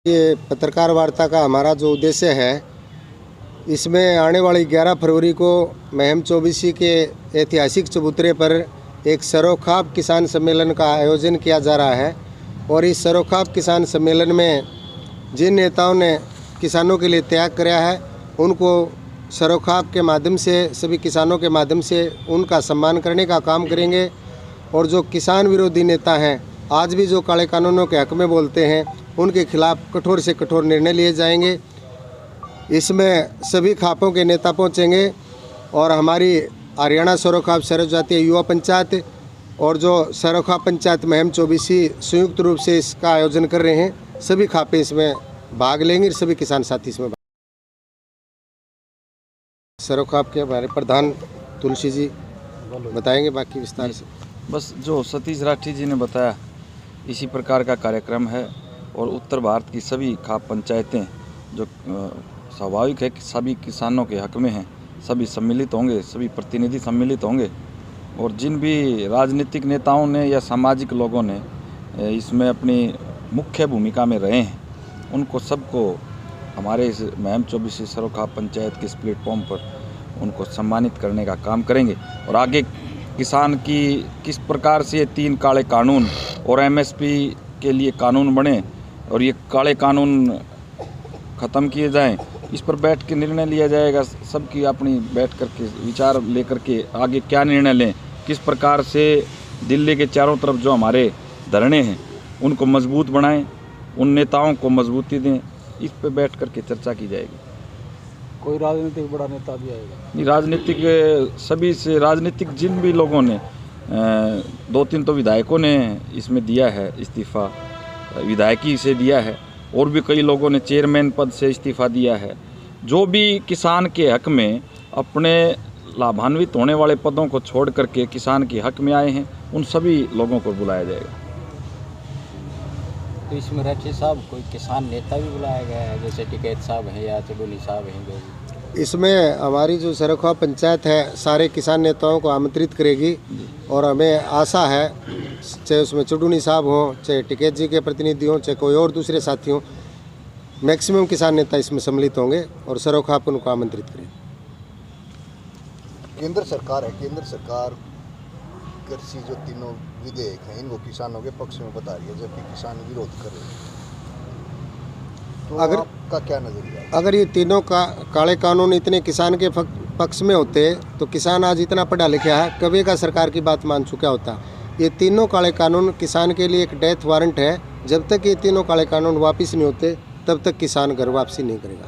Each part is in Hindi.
ये पत्रकार वार्ता का हमारा जो उद्देश्य है, इसमें आने वाली 11 फरवरी को महम चौबीसी के ऐतिहासिक चबूतरे पर एक सरोखाब किसान सम्मेलन का आयोजन किया जा रहा है। और इस सरोखाब किसान सम्मेलन में जिन नेताओं ने किसानों के लिए त्याग किया है, उनको सरोखाब के माध्यम से, सभी किसानों के माध्यम से उनका सम्मान करने का काम करेंगे। और जो किसान विरोधी नेता हैं, आज भी जो काले कानूनों के हक में बोलते हैं, उनके खिलाफ कठोर से कठोर निर्णय लिए जाएंगे। इसमें सभी खापों के नेता पहुंचेंगे और हमारी हरियाणा सरोखाब सर्वजातीय युवा पंचायत और जो सरोखाब पंचायत महम चौबीसी संयुक्त रूप से इसका आयोजन कर रहे हैं। सभी खापे इसमें भाग लेंगे, सभी किसान साथी इसमें सरोखाब के हमारे प्रधान तुलसी जी बताएंगे बाकी विस्तार से। बस जो सतीश राठी जी ने बताया, इसी प्रकार का कार्यक्रम है। और उत्तर भारत की सभी खाप पंचायतें जो स्वाभाविक है कि सभी किसानों के हक में हैं, सभी सम्मिलित होंगे, सभी प्रतिनिधि सम्मिलित होंगे। और जिन भी राजनीतिक नेताओं ने या सामाजिक लोगों ने इसमें अपनी मुख्य भूमिका में रहे हैं, उनको सबको हमारे इस महम चौबीसी सरोखाब पंचायत के इस प्लेटफॉर्म पर उनको सम्मानित करने का काम करेंगे। और आगे किसान की किस प्रकार से ये 3 काले कानून और MSP के लिए कानून बने और ये काले कानून ख़त्म किए जाएं, इस पर बैठ के निर्णय लिया जाएगा। सबकी अपनी बैठ करके विचार लेकर के आगे क्या निर्णय लें, किस प्रकार से दिल्ली के चारों तरफ जो हमारे धरने हैं उनको मजबूत बनाएं, उन नेताओं को मजबूती दें, इस पर बैठ करके चर्चा की जाएगी। कोई राजनीतिक बड़ा नेता भी आएगा? नहीं, राजनीतिक सभी से राजनीतिक जिन भी लोगों ने 2-3 तो विधायकों ने इसमें दिया है इस्तीफ़ा, विधायकी से दिया है, और भी कई लोगों ने चेयरमैन पद से इस्तीफ़ा दिया है। जो भी किसान के हक में अपने लाभान्वित होने वाले पदों को छोड़ करके किसान के हक में आए हैं, उन सभी लोगों को बुलाया जाएगा। तो इसमें राठी साहब कोई किसान नेता भी बुलाया गया है, जैसे टिकैत साहब हैं या चडोली साहब हैं जो? इसमें हमारी जो सरोखाब पंचायत है सारे किसान नेताओं को आमंत्रित करेगी। और हमें आशा है, चाहे उसमें चुडूनी साहब हों, चाहे टिकैत जी के प्रतिनिधि हों, चाहे कोई और दूसरे साथी हों, मैक्सिमम किसान नेता इसमें सम्मिलित होंगे और सरोखाब उनको आमंत्रित करें। केंद्र सरकार है, केंद्र सरकार कृषि जो 3 विधेयक हैं इनको किसानों के पक्ष में बता रही है, जबकि किसान विरोध कर रहे हैं। तो अगर आपका क्या नजरिया है? अगर ये तीनों काले कानून इतने किसान के पक्ष में होते तो किसान आज इतना पढ़ा लिखा है, कभी का सरकार की बात मान चुका होता। ये तीनों काले कानून किसान के लिए एक डेथ वारंट है। जब तक ये तीनों काले कानून वापस नहीं होते, तब तक किसान घर वापसी नहीं करेगा।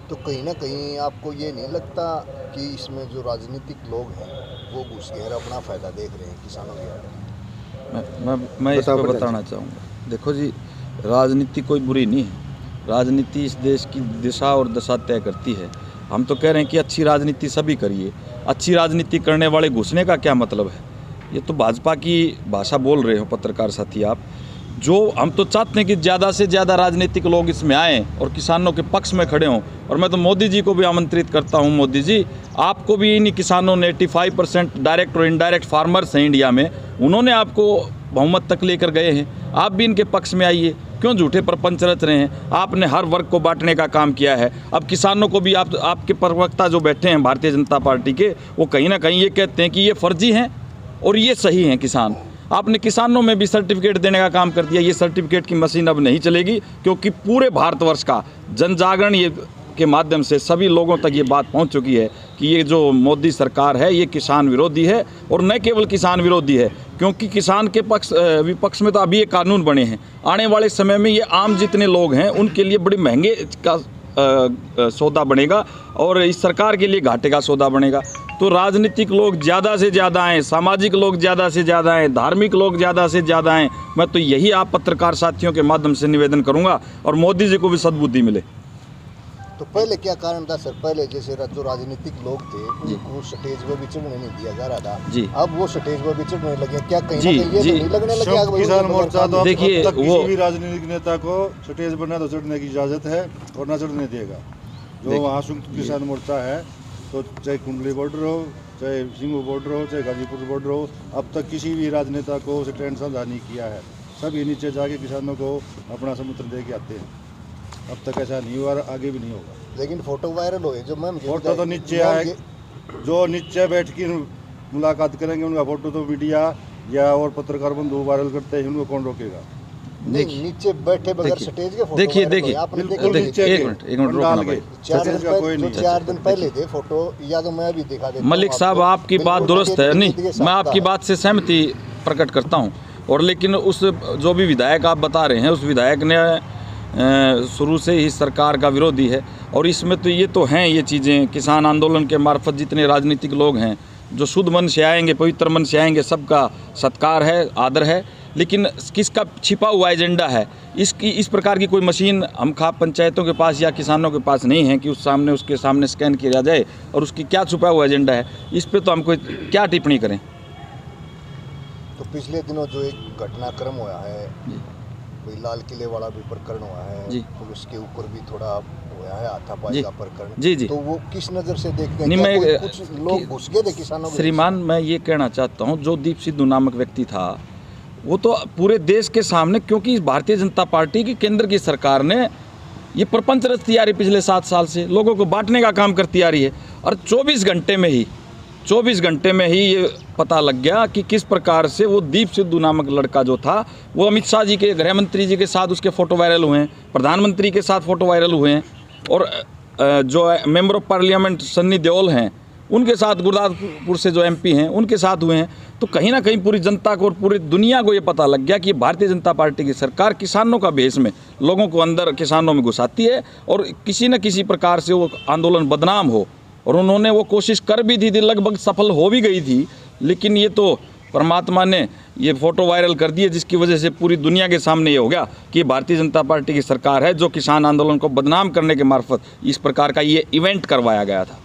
तो कहीं ना कहीं आपको ये नहीं लगता कि इसमें जो राजनीतिक लोग हैं वो घुस गए अपना फ़ायदा देख रहे हैं किसानों के? मैं इस पर बताना चाहूँगा। देखो जी, राजनीति कोई बुरी नहीं है। राजनीति इस देश की दिशा और दशा तय करती है। हम तो कह रहे हैं कि अच्छी राजनीति सभी करिए। अच्छी राजनीति करने वाले घुसने का क्या मतलब है? ये तो भाजपा की भाषा बोल रहे हो पत्रकार साथी आप। जो हम तो चाहते हैं कि ज़्यादा से ज़्यादा राजनीतिक लोग इसमें आएँ और किसानों के पक्ष में खड़े हों। और मैं तो मोदी जी को भी आमंत्रित करता हूं, मोदी जी आपको भी इन्हीं किसानों ने 85% डायरेक्ट और इनडायरेक्ट फार्मर्स हैं इंडिया में, उन्होंने आपको बहुमत तक लेकर गए हैं। आप भी इनके पक्ष में आइए, क्यों झूठे प्रपंच रच रहे हैं? आपने हर वर्ग को बांटने का काम किया है। अब किसानों को भी आपके प्रवक्ता जो बैठे हैं भारतीय जनता पार्टी के, वो कहीं ना कहीं ये कहते हैं कि ये फर्जी हैं और ये सही हैं किसान। आपने किसानों में भी सर्टिफिकेट देने का काम कर दिया। ये सर्टिफिकेट की मशीन अब नहीं चलेगी, क्योंकि पूरे भारतवर्ष का जन जागरण ये के माध्यम से सभी लोगों तक ये बात पहुंच चुकी है कि ये जो मोदी सरकार है ये किसान विरोधी है। और न केवल किसान विरोधी है, क्योंकि किसान के विपक्ष में तो अभी ये कानून बने हैं। आने वाले समय में ये आम जितने लोग हैं उनके लिए बड़े महंगे का सौदा बनेगा और इस सरकार के लिए घाटे का सौदा बनेगा। तो राजनीतिक लोग ज़्यादा से ज़्यादा आएँ, सामाजिक लोग ज़्यादा से ज़्यादा आएँ, धार्मिक लोग ज़्यादा से ज़्यादा आएँ। मैं तो यही आप पत्रकार साथियों के माध्यम से निवेदन करूँगा और मोदी जी को भी सद्बुद्धि मिले। तो पहले क्या कारण था सर? पहले जैसे जो राजनीतिक लोग थे उनको स्टेज पर भी चढ़ने नहीं दिया जा रहा था जी, अब वो स्टेज पर भी चढ़ने लगे। क्या कहीं ना कहीं ये तो नहीं लगने लगे? किसान मोर्चा तो देखिए, वो किसी भी राजनीतिक नेता को स्टेज पर ना तो चढ़ने की इजाजत है और ना चढ़ने देगा। जो वहाँ संयुक्त किसान मोर्चा है, तो चाहे कुंडली बॉर्डर हो, चाहे सिंगू बॉर्डर हो, चाहे गाजीपुर बॉर्डर हो, अब तक किसी भी राजनेता को स्टैंड साझा नहीं किया है। सब ये नीचे जाके किसानों को अपना समर्थन दे के आते हैं। अब तक ऐसा नहीं हुआ और आगे भी नहीं होगा। लेकिन फोटो वायरल हुए जो मैम फोटो तो नीचे आए, जो नीचे बैठ के मुलाकात करेंगे उनका फोटो तो मीडिया या और पत्रकार बंधु वायरल करते हैं, उनको कौन रोकेगा। नहीं, नीचे बैठे बगैर स्टेज के फोटो देखिए वायरल हुए। देखिए आपने बिल्कुल देखा नीचे एक मिनट रोकना भाई। 4 दिन पहले थे फोटो, या तो मैं भी दिखा देता हूं मलिक साहब, आपको। आपकी बात बिल्कुल दुरुस्त है, नहीं के साथ मैं आपकी था। बात से सहमति प्रकट करता हूँ। और लेकिन उस जो भी विधायक आप बता रहे हैं, उस विधायक ने शुरू से ही सरकार का विरोधी है। और इसमें तो ये तो हैं ये चीज़ें, किसान आंदोलन के मार्फत जितने राजनीतिक लोग हैं जो शुद्ध मन से आएंगे, पवित्र मन से आएंगे, सबका सत्कार है, आदर है। लेकिन किसका छिपा हुआ एजेंडा है, इस प्रकार की कोई मशीन हम खाप पंचायतों के पास या किसानों के पास नहीं है कि उसके सामने स्कैन किया जाए और उसकी क्या छुपा हुआ एजेंडा है, इस पे तो हम कोई क्या टिप्पणी करें। तो पिछले दिनों जो एक घटनाक्रम हुआ है, कोई लाल किले वाला भी प्रकरण हुआ है जी। पुलिस के ऊपर भी थोड़ा हुआ है, हाथापाई का प्रकरण। जी जी। तो वो किस नज़र से देखते हैं? नहीं, क्या मैं कुछ लोग घुस गए थे किसानों के श्रीमान, मैं ये कहना चाहता हूँ, जो दीप सिद्धू नामक व्यक्ति था वो तो पूरे देश के सामने, क्योंकि भारतीय जनता पार्टी की केंद्र की सरकार ने ये प्रपंच रचती आ रही पिछले 7 साल से, लोगों को बांटने का काम करती आ रही है। और 24 घंटे में ही ये पता लग गया कि किस प्रकार से वो दीप सिद्धू नामक लड़का जो था, वो अमित शाह जी के, गृह मंत्री जी के साथ उसके फ़ोटो वायरल हुए हैं, प्रधानमंत्री के साथ फ़ोटो वायरल हुए हैं, और जो member of parliament Sunny Deol हैं उनके साथ, गुरदासपुर से जो एमपी हैं उनके साथ हुए हैं। तो कहीं ना कहीं पूरी जनता को और पूरी दुनिया को ये पता लग गया कि भारतीय जनता पार्टी की सरकार किसानों का भेष में लोगों को अंदर किसानों में घुसाती है, और किसी न किसी प्रकार से वो आंदोलन बदनाम हो। और उन्होंने वो कोशिश कर भी थी, लगभग सफल हो भी गई थी, लेकिन ये तो परमात्मा ने ये फ़ोटो वायरल कर दिए, जिसकी वजह से पूरी दुनिया के सामने ये हो गया कि भारतीय जनता पार्टी की सरकार है जो किसान आंदोलन को बदनाम करने के मार्फत इस प्रकार का ये इवेंट करवाया गया था।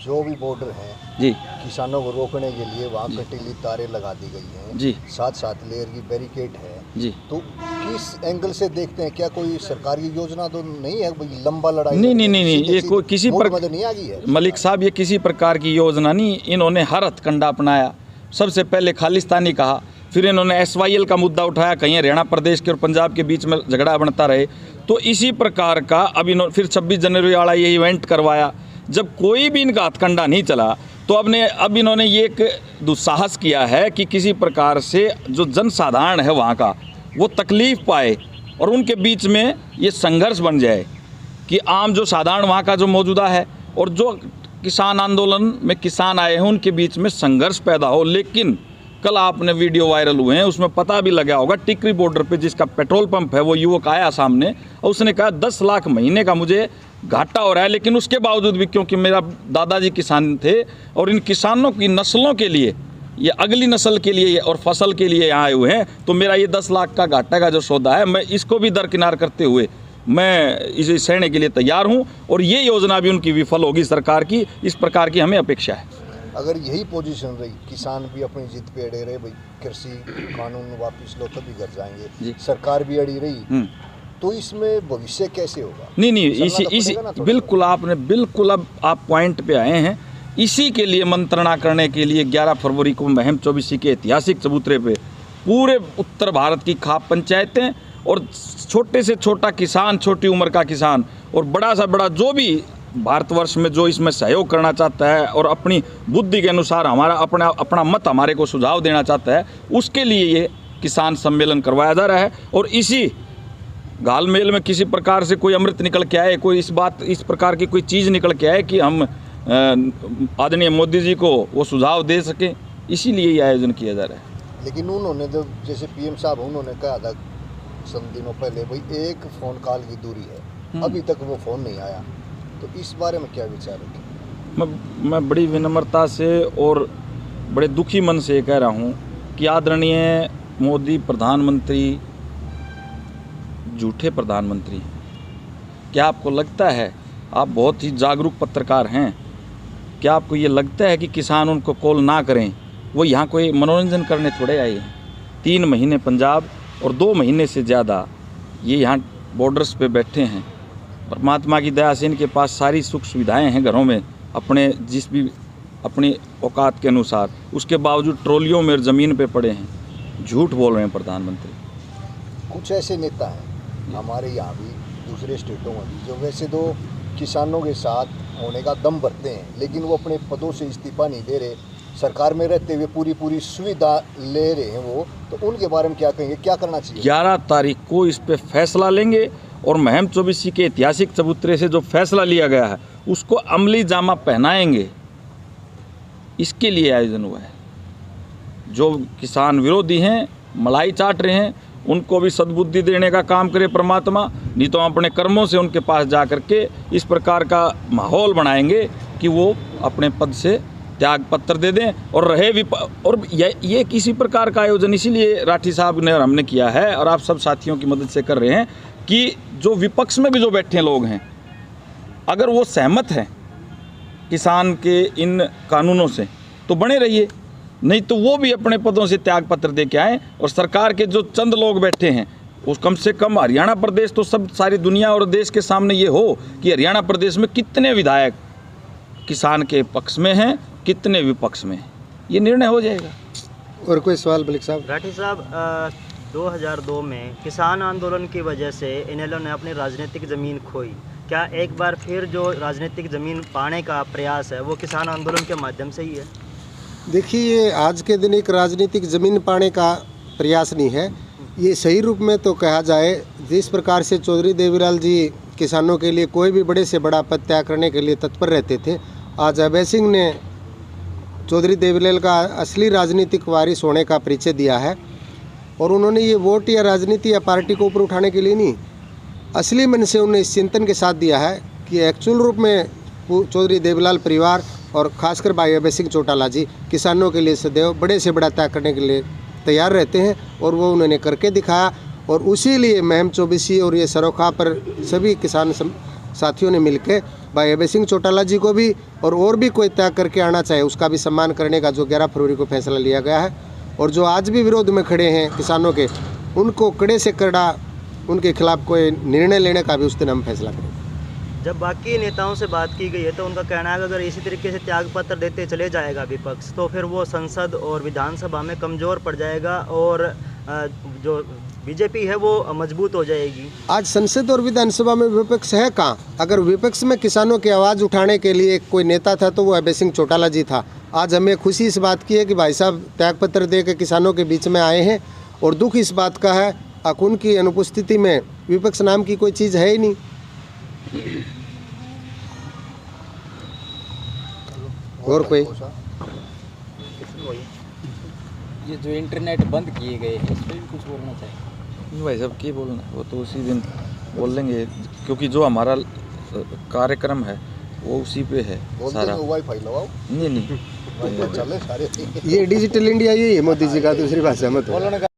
जो भी बॉर्डर है जी, किसानों को रोकने के लिए वहाँ कटीली तारें लगा दी गई हैं जी, 7 लेयर की बैरिकेड है जी। तो किस एंगल से देखते हैं? क्या कोई सरकार की योजना तो नहीं है भाई लंबा लड़ाई? नहीं, ये कोई किसी पर नहीं आ गई है मलिक साहब, ये किसी प्रकार की योजना नहीं। इन्होंने हर हथकंडा अपनाया। सबसे पहले खालिस्तानी कहा, फिर इन्होंने SYL का मुद्दा उठाया, कहीं हरियाणा प्रदेश के और पंजाब के बीच में झगड़ा बनता रहे। तो इसी प्रकार का अब इन्होंने फिर 26 जनवरी वाला ये इवेंट करवाया। जब कोई भी इनका हथकंडा नहीं चला तो अब इन्होंने ये एक दुस्साहस किया है कि किसी प्रकार से जो जनसाधारण है वहाँ का वो तकलीफ़ पाए और उनके बीच में ये संघर्ष बन जाए कि आम जो साधारण वहाँ का जो मौजूदा है और जो किसान आंदोलन में किसान आए हैं उनके बीच में संघर्ष पैदा हो। लेकिन कल आपने वीडियो वायरल हुए हैं, उसमें पता भी लगा होगा, टिकरी बॉर्डर पे जिसका पेट्रोल पंप है वो युवक आया सामने और उसने कहा 10 लाख महीने का मुझे घाटा हो रहा है, लेकिन उसके बावजूद भी क्योंकि मेरा दादाजी किसान थे और इन किसानों की नस्लों के लिए, ये अगली नस्ल के लिए और फसल के लिए यहाँ आए हुए हैं, तो मेरा ये 10 लाख का घाटा का जो सौदा है मैं इसको भी दरकिनार करते हुए मैं इसे सहने के लिए तैयार हूँ और ये योजना भी उनकी विफल होगी सरकार की। इस प्रकार की हमें अपेक्षा है। अगर यही पोजीशन रही, किसान भी अपनी जिद पे अड़े रहे, भाई कृषि कानून वापस लो तभी घर जाएंगे, सरकार भी अड़ी रही, तो इसमें भविष्य कैसे होगा? नहीं इसी बिल्कुल आपने बिल्कुल अब आप पॉइंट पे आए हैं। इसी के लिए मंत्रणा करने के लिए 11 फरवरी को महम चौबीसी के ऐतिहासिक चबूतरे पे पूरे उत्तर भारत की खाप पंचायतें और छोटे से छोटा किसान, छोटी उम्र का किसान और बड़ा सा बड़ा जो भी भारतवर्ष में जो इसमें सहयोग करना चाहता है और अपनी बुद्धि के अनुसार हमारा अपना मत हमारे को सुझाव देना चाहता है, उसके लिए ये किसान सम्मेलन करवाया जा रहा है। और इसी घालमेल में किसी प्रकार से कोई अमृत निकल के आए, कोई इस प्रकार की कोई चीज़ निकल के आए कि हम आदरणीय मोदी जी को वो सुझाव दे सकें, इसीलिए ये आयोजन किया जा रहा है। लेकिन उन्होंने जब जैसे PM साहब उन्होंने कहा था some दिनों पहले, भाई एक फ़ोन कॉल की दूरी है, अभी तक वो फ़ोन नहीं आया, तो इस बारे में क्या विचार है? मैं बड़ी विनम्रता से और बड़े दुखी मन से कह रहा हूँ कि आदरणीय मोदी प्रधानमंत्री झूठे प्रधानमंत्री हैं। क्या आपको लगता है, आप बहुत ही जागरूक पत्रकार हैं, क्या आपको ये लगता है कि किसान उनको कॉल ना करें? वो यहाँ कोई मनोरंजन करने थोड़े आए हैं। 3 महीने पंजाब और 2 महीने से ज़्यादा ये यहाँ बॉर्डर्स पे बैठे हैं। परमात्मा की दया से इनके पास सारी सुख सुविधाएं हैं घरों में, अपनी औकात के अनुसार, उसके बावजूद ट्रॉलियों में ज़मीन पे पड़े हैं। झूठ बोल रहे हैं प्रधानमंत्री। कुछ ऐसे नेता हैं हमारे यहाँ भी, दूसरे स्टेटों में भी, जो वैसे तो किसानों के साथ होने का दम भरते हैं, लेकिन वो अपने पदों से इस्तीफा नहीं दे रहे, सरकार में रहते हुए पूरी सुविधा ले रहे हैं वो, तो उनके बारे में क्या कहेंगे, क्या करना चाहिए? 11 तारीख को इस पे फैसला लेंगे और महम चौबीसी के ऐतिहासिक चबूतरे से जो फैसला लिया गया है उसको अमली जामा पहनाएंगे, इसके लिए आयोजन हुआ है। जो किसान विरोधी हैं, मलाई चाट रहे हैं, उनको भी सद्बुद्धि देने का काम करे परमात्मा, नहीं तो हम अपने कर्मों से उनके पास जा कर के इस प्रकार का माहौल बनाएंगे कि वो अपने पद से त्याग पत्र दे दें और रहे भी। और ये किसी प्रकार का आयोजन इसीलिए राठी साहब ने और हमने किया है और आप सब साथियों की मदद से कर रहे हैं कि जो विपक्ष में भी जो बैठे लोग हैं, अगर वो सहमत हैं किसान के इन कानूनों से तो बने रहिए, नहीं तो वो भी अपने पदों से त्याग पत्र दे के आए। और सरकार के जो चंद लोग बैठे हैं उस कम से कम हरियाणा प्रदेश तो सब सारी दुनिया और देश के सामने ये हो कि हरियाणा प्रदेश में कितने विधायक किसान के पक्ष में हैं, कितने विपक्ष में हैं, ये निर्णय हो जाएगा। और कोई सवाल मलिक साहब? राठी साहब, 2002 में किसान आंदोलन की वजह से इनेलो ने अपनी राजनीतिक ज़मीन खोई। क्या एक बार फिर जो राजनीतिक ज़मीन पाने का प्रयास है वो किसान आंदोलन के माध्यम से ही है? देखिए, आज के दिन एक राजनीतिक ज़मीन पाने का प्रयास नहीं है, ये सही रूप में तो कहा जाए जिस प्रकार से चौधरी देवीलाल जी किसानों के लिए कोई भी बड़े से बड़ा पद त्याग करने के लिए तत्पर रहते थे, आज अभय सिंह ने चौधरी देवीलाल का असली राजनीतिक वारिस होने का परिचय दिया है। और उन्होंने ये वोट या राजनीति या पार्टी को ऊपर उठाने के लिए नहीं, असली मन से उन्होंने इस चिंतन के साथ दिया है कि एक्चुअल रूप में चौधरी देवीलाल परिवार और खासकर भाई अभय सिंह चौटाला जी किसानों के लिए सदैव बड़े से बड़ा त्याग करने के लिए तैयार रहते हैं और वो उन्होंने करके दिखाया। और उसी लिए महम चौबीसी और ये सरोखा पर सभी किसान साथियों ने मिलकर भाई अभय सिंह चौटाला जी को भी और भी कोई त्याग करके आना चाहे उसका भी सम्मान करने का जो 11 फरवरी को फैसला लिया गया है। और जो आज भी विरोध में खड़े हैं किसानों के, उनको कड़े से कड़ा उनके खिलाफ कोई निर्णय लेने का भी उस दिन हम फैसला करेंगे। जब बाकी नेताओं से बात की गई है तो उनका कहना है कि अगर इसी तरीके से त्यागपत्र देते चले जाएगा विपक्ष तो फिर वो संसद और विधानसभा में कमज़ोर पड़ जाएगा और जो बीजेपी है वो मजबूत हो जाएगी। आज संसद और विधानसभा में विपक्ष है कहाँ? अगर विपक्ष में किसानों की आवाज़ उठाने के लिए कोई नेता था तो वो अभय सिंह चौटाला जी था। आज हमें खुशी इस बात की है कि भाई साहब त्यागपत्र दे के किसानों के बीच में आए हैं और दुख इस बात का है उनकी अनुपस्थिति में विपक्ष नाम की कोई चीज़ है ही नहीं। और कोई? ये जो इंटरनेट बंद किए गए हैं इस पर भी कुछ बोलना चाहिए? भाई साहब क्या बोलना, वो तो उसी दिन बोल लेंगे क्योंकि जो हमारा कार्यक्रम है वो उसी पे है सारा। वाईफाई लगाओ। नहीं चले सारे ये डिजिटल इंडिया यही है मोदी जी का, दूसरी भाषा मत।